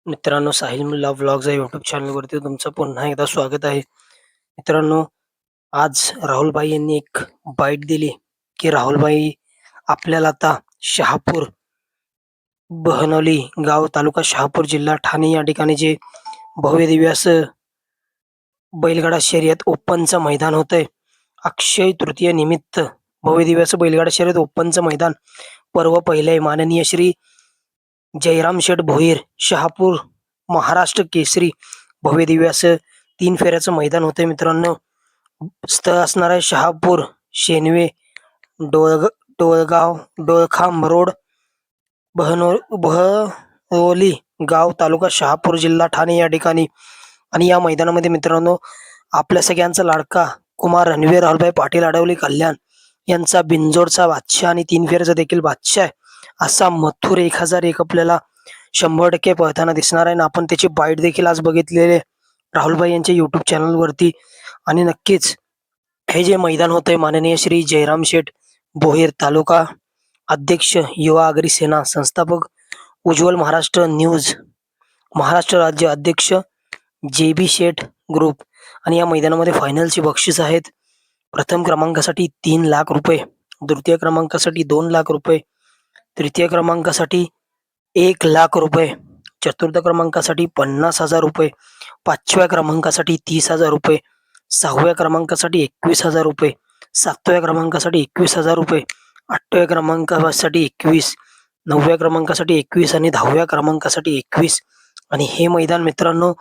मित्रांनो, साहिल मुल्ला व्लॉग्स या यूट्यूब चॅनलवरती तुमचं पुन्हा एकदा स्वागत आहे. मित्रांनो, आज राहुलभाई यांनी एक बाईट दिली की राहुलभाई आपल्याला आता शहापूर, बहनोली गाव, तालुका शहापूर, जिल्हा ठाणे या ठिकाणी जे भव्य दिव्य असं बैलगाडा शर्यत ओपनचं मैदान होतंय. अक्षय तृतीय निमित्त भव्य दिव्य असं बैलगाडा शर्यत ओपनचं मैदान पर्व पहिलंय. माननीय श्री जयराम शेठ भोईर, शहापूर, महाराष्ट्र केसरी भव्य दिव्य असं 3 फेऱ्याचं मैदान होतंय मित्रांनो. स्थळ असणार आहे शहापूर, शेनवे, डोळगाव, डोळखांब रोड, बहरोली गाव, तालुका शहापूर, जिल्हा ठाणे या ठिकाणी. आणि या मैदानामध्ये मित्रांनो, आपल्या सगळ्यांचा लाडका कुमार रणवीर राहुलभाई पाटील आडवली कल्याण यांचा बिंजोडचा बादशाह आणि 3 फेऱ्याचा देखील बादशाह आहे असा मथुर 1001 आपल्याला 100% पळताना दिसणार आहे. आणि आपण त्याची बाईट देखील आज बघितलेले राहुलभाई यांच्या युट्यूब चॅनलवरती. आणि नक्कीच हे जे मैदान होतंय, माननीय श्री जयराम शेठ भोईर, तालुका अध्यक्ष युवा आगरी सेना, संस्थापक उज्ज्वल महाराष्ट्र न्यूज, महाराष्ट्र राज्य अध्यक्ष JB शेठ ग्रुप. आणि या मैदानामध्ये फायनलची बक्षीस आहेत. प्रथम क्रमांकासाठी 3 लाख रुपये, द्वितीय क्रमांकासाठी 2 लाख रुपये, तृतीय क्रमांकासाठी 1 लाख रुपये, चतुर्थ क्रमांकासाठी 50,000 रुपये, 5व्या क्रमांकासाठी 30,000 रुपये, 6व्या क्रमांकासाठी 21,000 रुपये, 7व्या क्रमांकासाठी 21,000 रुपये, 8व्या क्रमांकासाठी 21, 9व्या क्रमांकासाठी 21 आणि 10व्या क्रमांकासाठी 21. आणि हे मैदान मित्रांनो,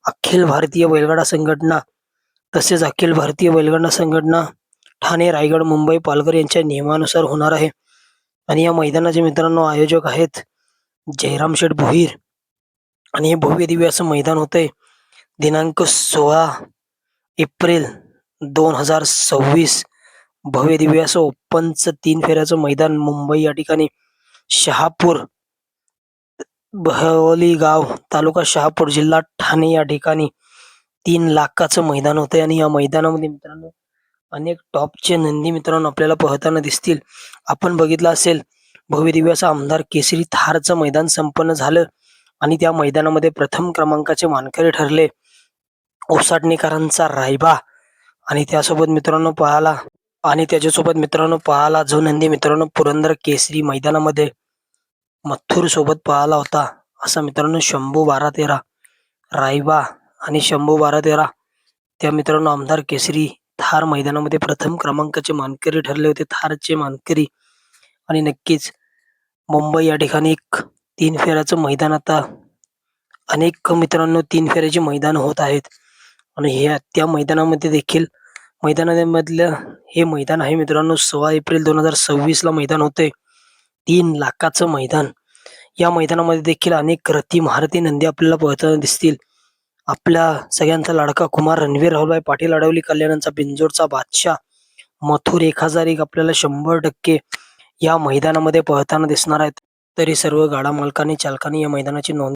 अखिल भारतीय बैलगाडा संघटना तसेच अखिल भारतीय बैलगाडा संघटना ठाणे, रायगड, मुंबई, पालघर यांच्या नियमानुसार होणार आहे. आणि या मैदानाचे मित्रांनो आयोजक आहेत जयराम शेठ भोईर. आणि हे भव्य दिव्य असं मैदान होतंय. दिनांक 16 एप्रिल 2026 भव्य दिव्य असं ओपनचं 3 फेऱ्याचं मैदान मुंबई या ठिकाणी, शहापूर, बहरोली गाव, तालुका शहापूर, जिल्हा ठाणे या ठिकाणी 3 लाखाचं मैदान होतंय. आणि या मैदानामध्ये मित्रांनो अनेक टॉपचे नंदी मित्रांनो आपल्याला पळताना दिसतील. आपण बघितलं असेल, भव्य दिव्य असं आमदार केसरी थारचं मैदान संपन्न झालं आणि त्या मैदानामध्ये प्रथम क्रमांकाचे मानकरी ठरले ओसाटणीकरांचा रायबा. आणि त्याच्यासोबत मित्रांनो पळाला जो नंदी मित्रांनो पुरंदर केसरी मैदानामध्ये मथुर सोबत पळाला होता, असा मित्रांनो शंभू 12-13 रायबा आणि शंभू 12-13 त्या मित्रांनो आमदार केसरी थार मैदानामध्ये प्रथम क्रमांकाचे मानकरी ठरले होते, थारचे मानकरी. आणि नक्कीच मुंबई या ठिकाणी एक 3 फेऱ्याचं मैदान, आता अनेक मित्रांनो 3 फेऱ्याचे मैदान होत आहेत. आणि हे त्या मैदानामध्ये देखील मैदानामधलं हे मैदान आहे मित्रांनो 16 एप्रिल 2026 ला मैदान होते. 3 लाखाचं मैदान. या मैदानामध्ये देखील अनेक रथी महारथी नंदी आपल्याला पळताना दिसतील. आपल्या सगळ्यांचा लाडका कुमार रणवीर राहुलभाई पाटील आडवली कल्याणांचा बिंजोडचा बादशाह मथुर 1001 आपल्याला 100% या मैदानामध्ये पळताना दिसणार आहेत. तरी सर्व गाडा मालकांनी, चालकांनी या मैदानाची नोंद